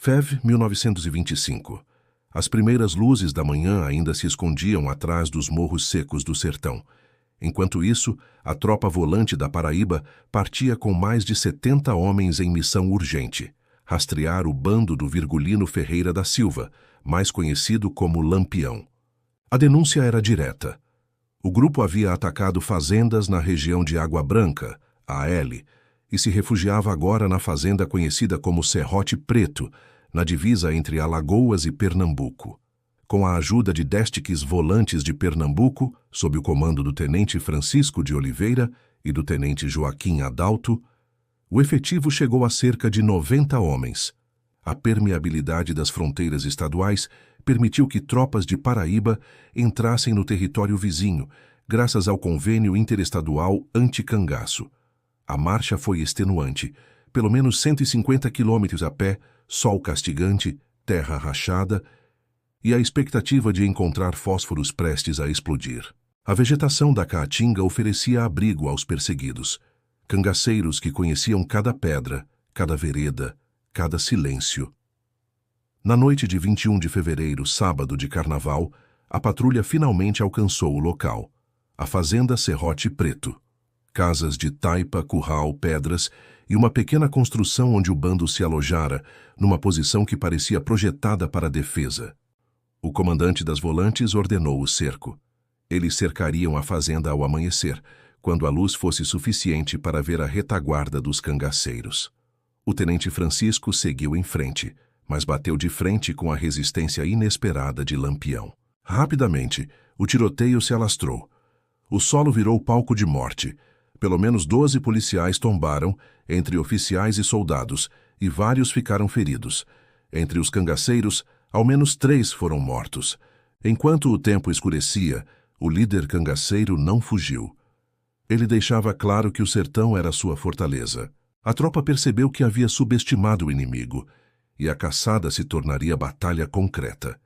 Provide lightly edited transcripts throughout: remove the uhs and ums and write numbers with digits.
FEV 1925. As primeiras luzes da manhã ainda se escondiam atrás dos morros secos do sertão. Enquanto isso, a tropa volante da Paraíba partia com mais de 70 homens em missão urgente: rastrear o bando do Virgulino Ferreira da Silva, mais conhecido como Lampião. A denúncia era direta. O grupo havia atacado fazendas na região de Água Branca, AL, e se refugiava agora na fazenda conhecida como Serrote Preto, na divisa entre Alagoas e Pernambuco. Com a ajuda de déstiques volantes de Pernambuco, sob o comando do tenente Francisco de Oliveira e do tenente Joaquim Adalto, o efetivo chegou a cerca de 90 homens. A permeabilidade das fronteiras estaduais permitiu que tropas de Paraíba entrassem no território vizinho, graças ao convênio interestadual anti-cangaço. A marcha foi extenuante, pelo menos 150 quilômetros a pé, sol castigante, terra rachada e a expectativa de encontrar fósforos prestes a explodir. A vegetação da Caatinga oferecia abrigo aos perseguidos, cangaceiros que conheciam cada pedra, cada vereda, cada silêncio. Na noite de 21 de fevereiro, sábado de carnaval, a patrulha finalmente alcançou o local, a fazenda Serrote Preto. Casas de taipa, curral, pedras e uma pequena construção onde o bando se alojara, numa posição que parecia projetada para a defesa. O comandante das volantes ordenou o cerco. Eles cercariam a fazenda ao amanhecer, quando a luz fosse suficiente para ver a retaguarda dos cangaceiros. O tenente Francisco seguiu em frente, mas bateu de frente com a resistência inesperada de Lampião. Rapidamente, o tiroteio se alastrou. O solo virou palco de morte. Pelo menos 12 policiais tombaram, entre oficiais e soldados, e vários ficaram feridos. Entre os cangaceiros, ao menos 3 foram mortos. Enquanto o tempo escurecia, o líder cangaceiro não fugiu. Ele deixava claro que o sertão era sua fortaleza. A tropa percebeu que havia subestimado o inimigo, e a caçada se tornaria batalha concreta.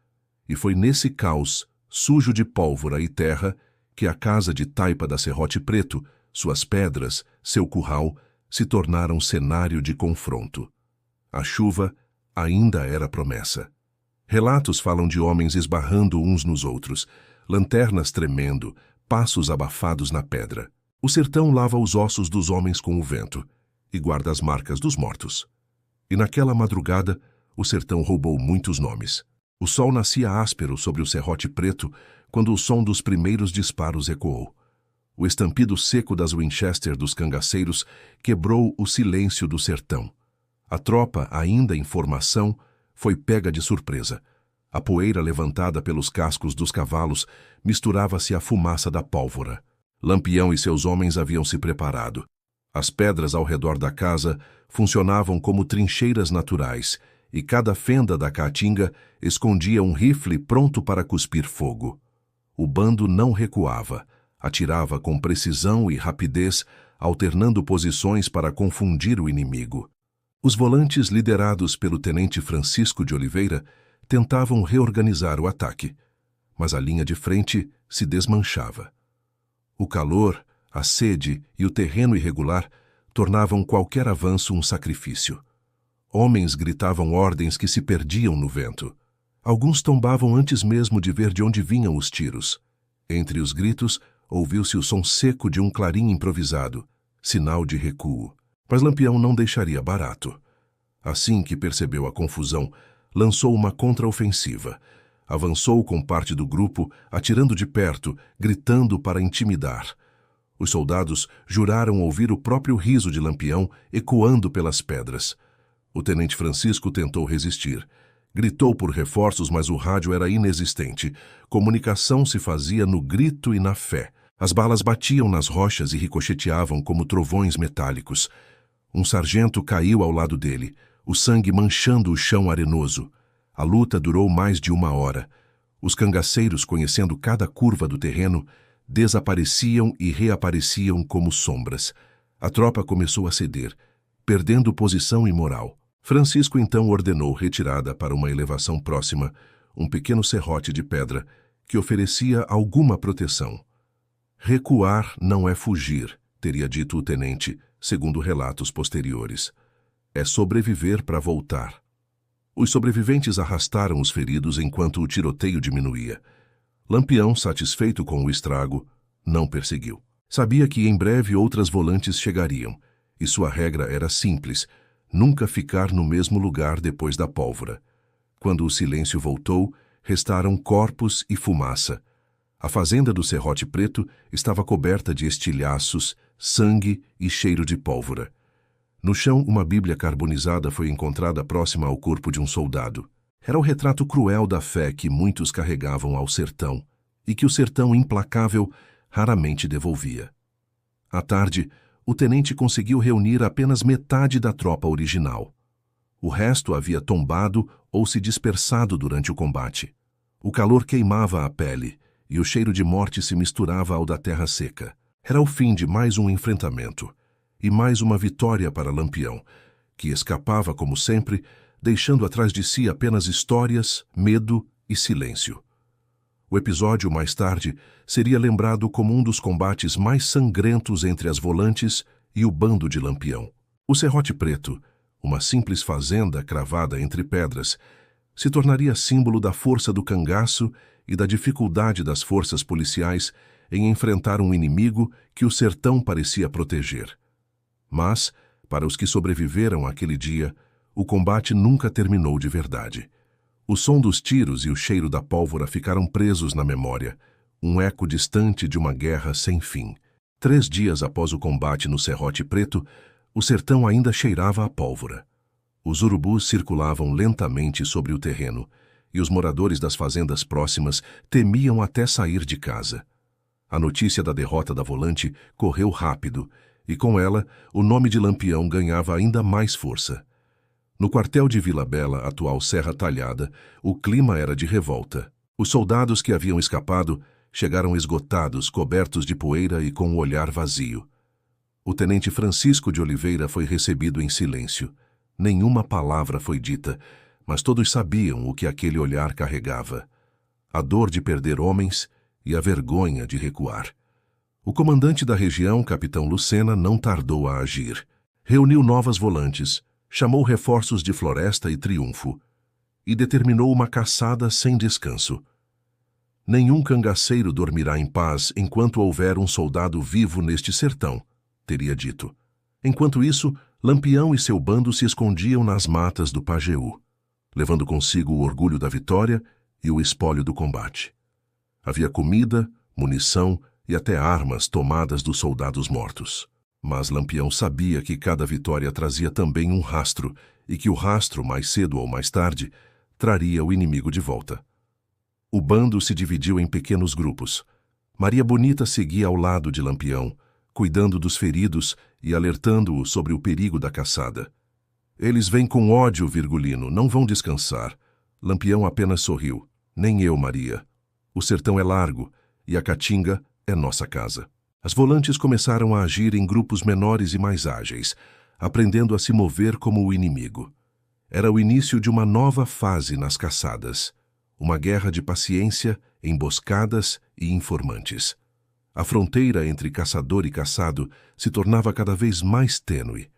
E foi nesse caos, sujo de pólvora e terra, que a casa de taipa da Serrote Preto, suas pedras, seu curral, se tornaram cenário de confronto. A chuva ainda era promessa. Relatos falam de homens esbarrando uns nos outros, lanternas tremendo, passos abafados na pedra. O sertão lava os ossos dos homens com o vento e guarda as marcas dos mortos. E naquela madrugada, o sertão roubou muitos nomes. O sol nascia áspero sobre o Serrote Preto quando o som dos primeiros disparos ecoou. O estampido seco das Winchester dos cangaceiros quebrou o silêncio do sertão. A tropa, ainda em formação, foi pega de surpresa. A poeira levantada pelos cascos dos cavalos misturava-se à fumaça da pólvora. Lampião e seus homens haviam se preparado. As pedras ao redor da casa funcionavam como trincheiras naturais, e cada fenda da caatinga escondia um rifle pronto para cuspir fogo. O bando não recuava. Atirava com precisão e rapidez, alternando posições para confundir o inimigo. Os volantes, liderados pelo tenente Francisco de Oliveira, tentavam reorganizar o ataque, mas a linha de frente se desmanchava. O calor, a sede e o terreno irregular tornavam qualquer avanço um sacrifício. Homens gritavam ordens que se perdiam no vento. Alguns tombavam antes mesmo de ver de onde vinham os tiros. Entre os gritos, ouviu-se o som seco de um clarim improvisado, sinal de recuo. Mas Lampião não deixaria barato. Assim que percebeu a confusão, lançou uma contraofensiva. Avançou com parte do grupo, atirando de perto, gritando para intimidar. Os soldados juraram ouvir o próprio riso de Lampião ecoando pelas pedras. O tenente Francisco tentou resistir. Gritou por reforços, mas o rádio era inexistente. Comunicação se fazia no grito e na fé. As balas batiam nas rochas e ricocheteavam como trovões metálicos. Um sargento caiu ao lado dele, o sangue manchando o chão arenoso. A luta durou mais de 1 hora. Os cangaceiros, conhecendo cada curva do terreno, desapareciam e reapareciam como sombras. A tropa começou a ceder, perdendo posição e moral. Francisco então ordenou retirada para uma elevação próxima, um pequeno serrote de pedra que oferecia alguma proteção. Recuar não é fugir, teria dito o tenente, segundo relatos posteriores. É sobreviver para voltar. Os sobreviventes arrastaram os feridos enquanto o tiroteio diminuía. Lampião, satisfeito com o estrago, não perseguiu. Sabia que em breve outras volantes chegariam, e sua regra era simples: nunca ficar no mesmo lugar depois da pólvora. Quando o silêncio voltou, restaram corpos e fumaça. A fazenda do Serrote Preto estava coberta de estilhaços, sangue e cheiro de pólvora. No chão, uma Bíblia carbonizada foi encontrada próxima ao corpo de um soldado. Era o retrato cruel da fé que muitos carregavam ao sertão, e que o sertão implacável raramente devolvia. À tarde, o tenente conseguiu reunir apenas metade da tropa original. O resto havia tombado ou se dispersado durante o combate. O calor queimava a pele, e o cheiro de morte se misturava ao da terra seca. Era o fim de mais um enfrentamento, e mais uma vitória para Lampião, que escapava como sempre, deixando atrás de si apenas histórias, medo e silêncio. O episódio, mais tarde, seria lembrado como um dos combates mais sangrentos entre as volantes e o bando de Lampião. O Serrote Preto, uma simples fazenda cravada entre pedras, se tornaria símbolo da força do cangaço e da dificuldade das forças policiais em enfrentar um inimigo que o sertão parecia proteger. Mas, para os que sobreviveram àquele dia, o combate nunca terminou de verdade. O som dos tiros e o cheiro da pólvora ficaram presos na memória, um eco distante de uma guerra sem fim. 3 dias após o combate no Serrote Preto, o sertão ainda cheirava a pólvora. Os urubus circulavam lentamente sobre o terreno, e os moradores das fazendas próximas temiam até sair de casa. A notícia da derrota da volante correu rápido, e com ela, o nome de Lampião ganhava ainda mais força. No quartel de Vila Bela, atual Serra Talhada, o clima era de revolta. Os soldados que haviam escapado chegaram esgotados, cobertos de poeira e com o olhar vazio. O tenente Francisco de Oliveira foi recebido em silêncio. Nenhuma palavra foi dita, mas todos sabiam o que aquele olhar carregava: a dor de perder homens e a vergonha de recuar. O comandante da região, capitão Lucena, não tardou a agir. Reuniu novas volantes, chamou reforços de Floresta e Triunfo e determinou uma caçada sem descanso. Nenhum cangaceiro dormirá em paz enquanto houver um soldado vivo neste sertão, teria dito. Enquanto isso, Lampião e seu bando se escondiam nas matas do Pajeú, levando consigo o orgulho da vitória e o espólio do combate. Havia comida, munição e até armas tomadas dos soldados mortos. Mas Lampião sabia que cada vitória trazia também um rastro, e que o rastro, mais cedo ou mais tarde, traria o inimigo de volta. O bando se dividiu em pequenos grupos. Maria Bonita seguia ao lado de Lampião, cuidando dos feridos e alertando-o sobre o perigo da caçada. Eles vêm com ódio, Virgulino, não vão descansar. Lampião apenas sorriu. Nem eu, Maria. O sertão é largo, e a Caatinga é nossa casa. As volantes começaram a agir em grupos menores e mais ágeis, aprendendo a se mover como o inimigo. Era o início de uma nova fase nas caçadas, uma guerra de paciência, emboscadas e informantes. A fronteira entre caçador e caçado se tornava cada vez mais tênue.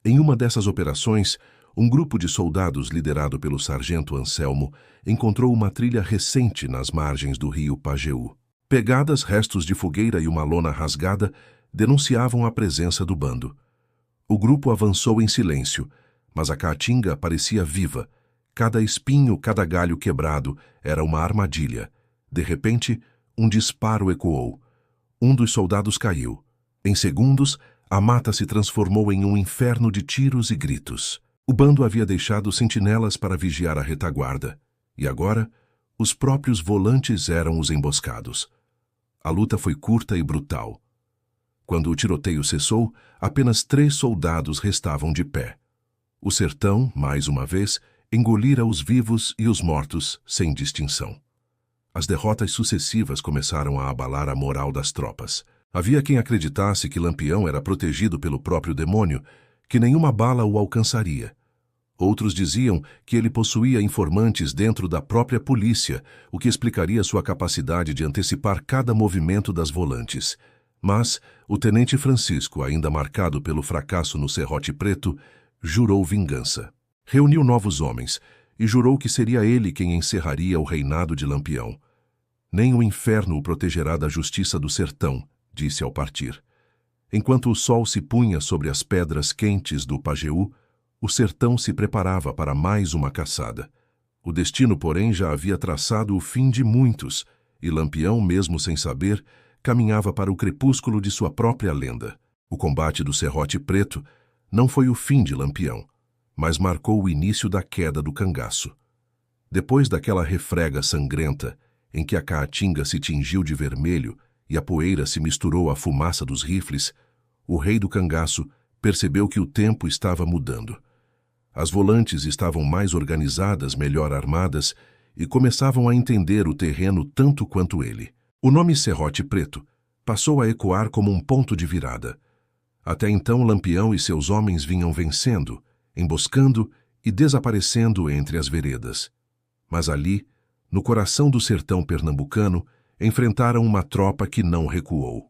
Em uma dessas operações, um grupo de soldados liderado pelo sargento Anselmo encontrou uma trilha recente nas margens do rio Pajeú. Pegadas, restos de fogueira e uma lona rasgada denunciavam a presença do bando. O grupo avançou em silêncio, mas a Caatinga parecia viva. Cada espinho, cada galho quebrado era uma armadilha. De repente, um disparo ecoou. Um dos soldados caiu. Em segundos, a mata se transformou em um inferno de tiros e gritos. O bando havia deixado sentinelas para vigiar a retaguarda, e agora, os próprios volantes eram os emboscados. A luta foi curta e brutal. Quando o tiroteio cessou, apenas 3 soldados restavam de pé. O sertão, mais uma vez, engolira os vivos e os mortos sem distinção. As derrotas sucessivas começaram a abalar a moral das tropas. Havia quem acreditasse que Lampião era protegido pelo próprio demônio, que nenhuma bala o alcançaria. Outros diziam que ele possuía informantes dentro da própria polícia, o que explicaria sua capacidade de antecipar cada movimento das volantes. Mas o tenente Francisco, ainda marcado pelo fracasso no Serrote Preto, jurou vingança. Reuniu novos homens e jurou que seria ele quem encerraria o reinado de Lampião. Nem o inferno o protegerá da justiça do sertão, disse ao partir. Enquanto o sol se punha sobre as pedras quentes do Pajeú, o sertão se preparava para mais uma caçada. O destino, porém, já havia traçado o fim de muitos, e Lampião, mesmo sem saber, caminhava para o crepúsculo de sua própria lenda. O combate do Serrote Preto não foi o fim de Lampião, mas marcou o início da queda do cangaço. Depois daquela refrega sangrenta, em que a caatinga se tingiu de vermelho e a poeira se misturou à fumaça dos rifles, o rei do cangaço percebeu que o tempo estava mudando. As volantes estavam mais organizadas, melhor armadas, e começavam a entender o terreno tanto quanto ele. O nome Serrote Preto passou a ecoar como um ponto de virada. Até então, Lampião e seus homens vinham vencendo, emboscando e desaparecendo entre as veredas. Mas ali, no coração do sertão pernambucano, enfrentaram uma tropa que não recuou.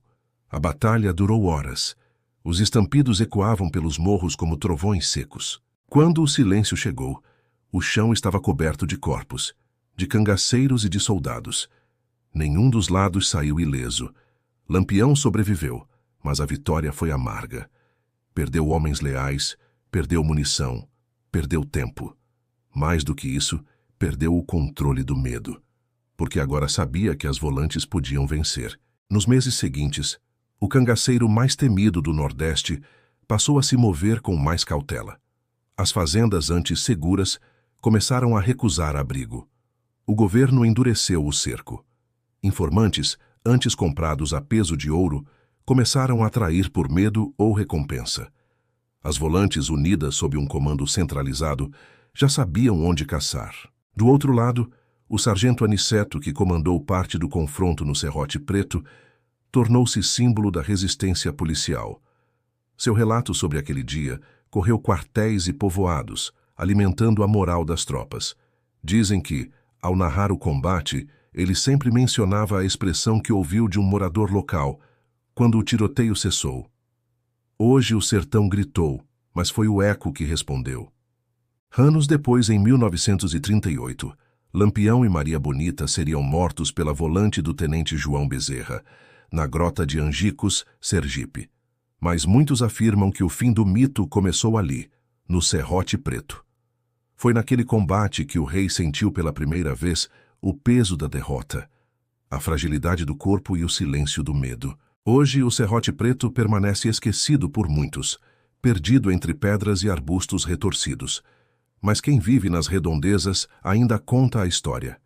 A batalha durou horas. Os estampidos ecoavam pelos morros como trovões secos. Quando o silêncio chegou, o chão estava coberto de corpos, de cangaceiros e de soldados. Nenhum dos lados saiu ileso. Lampião sobreviveu, mas a vitória foi amarga. Perdeu homens leais, perdeu munição, perdeu tempo. Mais do que isso, perdeu o controle do medo, porque agora sabia que as volantes podiam vencer. Nos meses seguintes, o cangaceiro mais temido do Nordeste passou a se mover com mais cautela. As fazendas antes seguras começaram a recusar abrigo. O governo endureceu o cerco. Informantes, antes comprados a peso de ouro, começaram a atrair por medo ou recompensa. As volantes, unidas sob um comando centralizado, já sabiam onde caçar. Do outro lado, o sargento Aniceto, que comandou parte do confronto no Serrote Preto, tornou-se símbolo da resistência policial. Seu relato sobre aquele dia correu quartéis e povoados, alimentando a moral das tropas. Dizem que, ao narrar o combate, ele sempre mencionava a expressão que ouviu de um morador local, quando o tiroteio cessou. Hoje o sertão gritou, mas foi o eco que respondeu. Anos depois, em 1938, Lampião e Maria Bonita seriam mortos pela volante do tenente João Bezerra, na grota de Angicos, Sergipe. Mas muitos afirmam que o fim do mito começou ali, no Serrote Preto. Foi naquele combate que o rei sentiu pela primeira vez o peso da derrota, a fragilidade do corpo e o silêncio do medo. Hoje, o Serrote Preto permanece esquecido por muitos, perdido entre pedras e arbustos retorcidos. Mas quem vive nas redondezas ainda conta a história.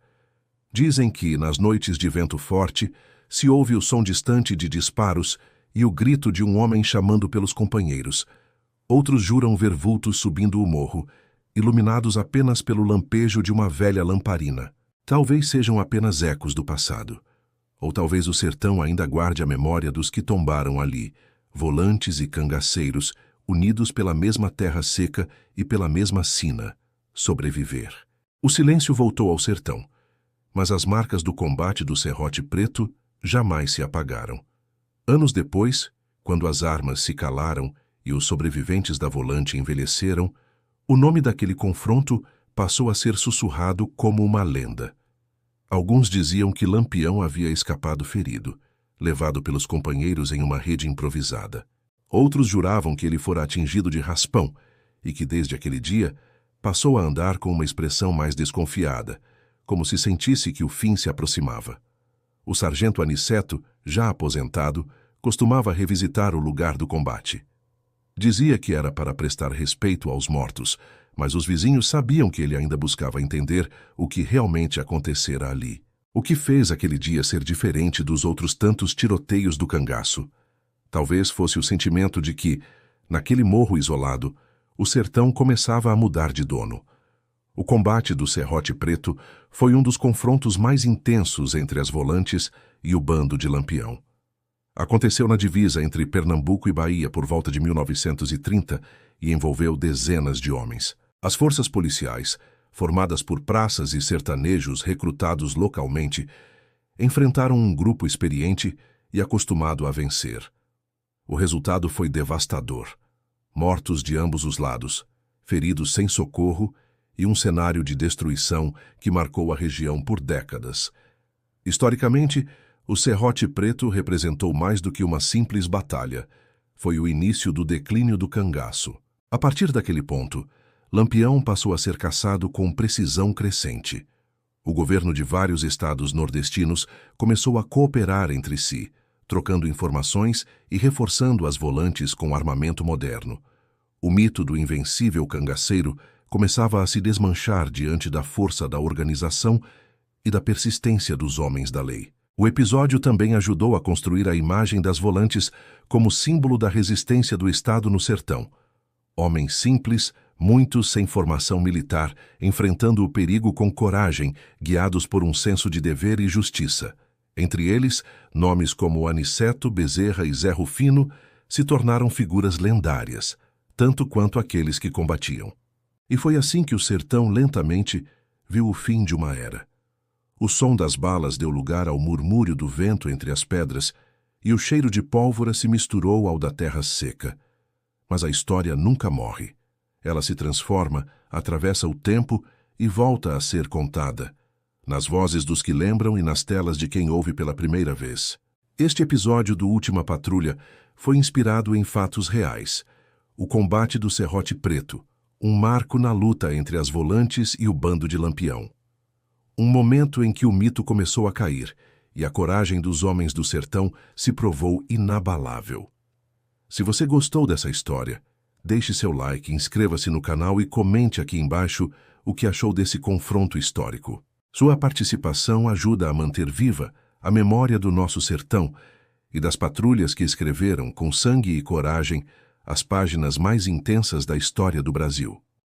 Dizem que, nas noites de vento forte, se ouve o som distante de disparos e o grito de um homem chamando pelos companheiros. Outros juram ver vultos subindo o morro, iluminados apenas pelo lampejo de uma velha lamparina. Talvez sejam apenas ecos do passado. Ou talvez o sertão ainda guarde a memória dos que tombaram ali, volantes e cangaceiros, unidos pela mesma terra seca e pela mesma sina, sobreviver. O silêncio voltou ao sertão, mas as marcas do combate do Serrote Preto jamais se apagaram. Anos depois, quando as armas se calaram e os sobreviventes da volante envelheceram, o nome daquele confronto passou a ser sussurrado como uma lenda. Alguns diziam que Lampião havia escapado ferido, levado pelos companheiros em uma rede improvisada. Outros juravam que ele fora atingido de raspão e que, desde aquele dia, passou a andar com uma expressão mais desconfiada, como se sentisse que o fim se aproximava. O sargento Aniceto, já aposentado, costumava revisitar o lugar do combate. Dizia que era para prestar respeito aos mortos, mas os vizinhos sabiam que ele ainda buscava entender o que realmente acontecera ali. O que fez aquele dia ser diferente dos outros tantos tiroteios do cangaço? Talvez fosse o sentimento de que, naquele morro isolado, o sertão começava a mudar de dono. O combate do Serrote Preto foi um dos confrontos mais intensos entre as volantes e o bando de Lampião. Aconteceu na divisa entre Pernambuco e Bahia por volta de 1930 e envolveu dezenas de homens. As forças policiais, formadas por praças e sertanejos recrutados localmente, enfrentaram um grupo experiente e acostumado a vencer. O resultado foi devastador. Mortos de ambos os lados, feridos sem socorro e um cenário de destruição que marcou a região por décadas. Historicamente, o Serrote Preto representou mais do que uma simples batalha. Foi o início do declínio do cangaço. A partir daquele ponto, Lampião passou a ser caçado com precisão crescente. O governo de vários estados nordestinos começou a cooperar entre si, trocando informações e reforçando as volantes com armamento moderno. O mito do invencível cangaceiro começava a se desmanchar diante da força da organização e da persistência dos homens da lei. O episódio também ajudou a construir a imagem das volantes como símbolo da resistência do Estado no sertão. Homens simples, muitos sem formação militar, enfrentando o perigo com coragem, guiados por um senso de dever e justiça. Entre eles, nomes como Aniceto, Bezerra e Zé Rufino se tornaram figuras lendárias, tanto quanto aqueles que combatiam. E foi assim que o sertão lentamente viu o fim de uma era. O som das balas deu lugar ao murmúrio do vento entre as pedras e o cheiro de pólvora se misturou ao da terra seca. Mas a história nunca morre. Ela se transforma, atravessa o tempo e volta a ser contada, nas vozes dos que lembram e nas telas de quem ouve pela primeira vez. Este episódio do Última Patrulha foi inspirado em fatos reais. O combate do Serrote Preto, um marco na luta entre as volantes e o bando de Lampião. Um momento em que o mito começou a cair e a coragem dos homens do sertão se provou inabalável. Se você gostou dessa história, deixe seu like, inscreva-se no canal e comente aqui embaixo o que achou desse confronto histórico. Sua participação ajuda a manter viva a memória do nosso sertão e das patrulhas que escreveram com sangue e coragem as páginas mais intensas da história do Brasil.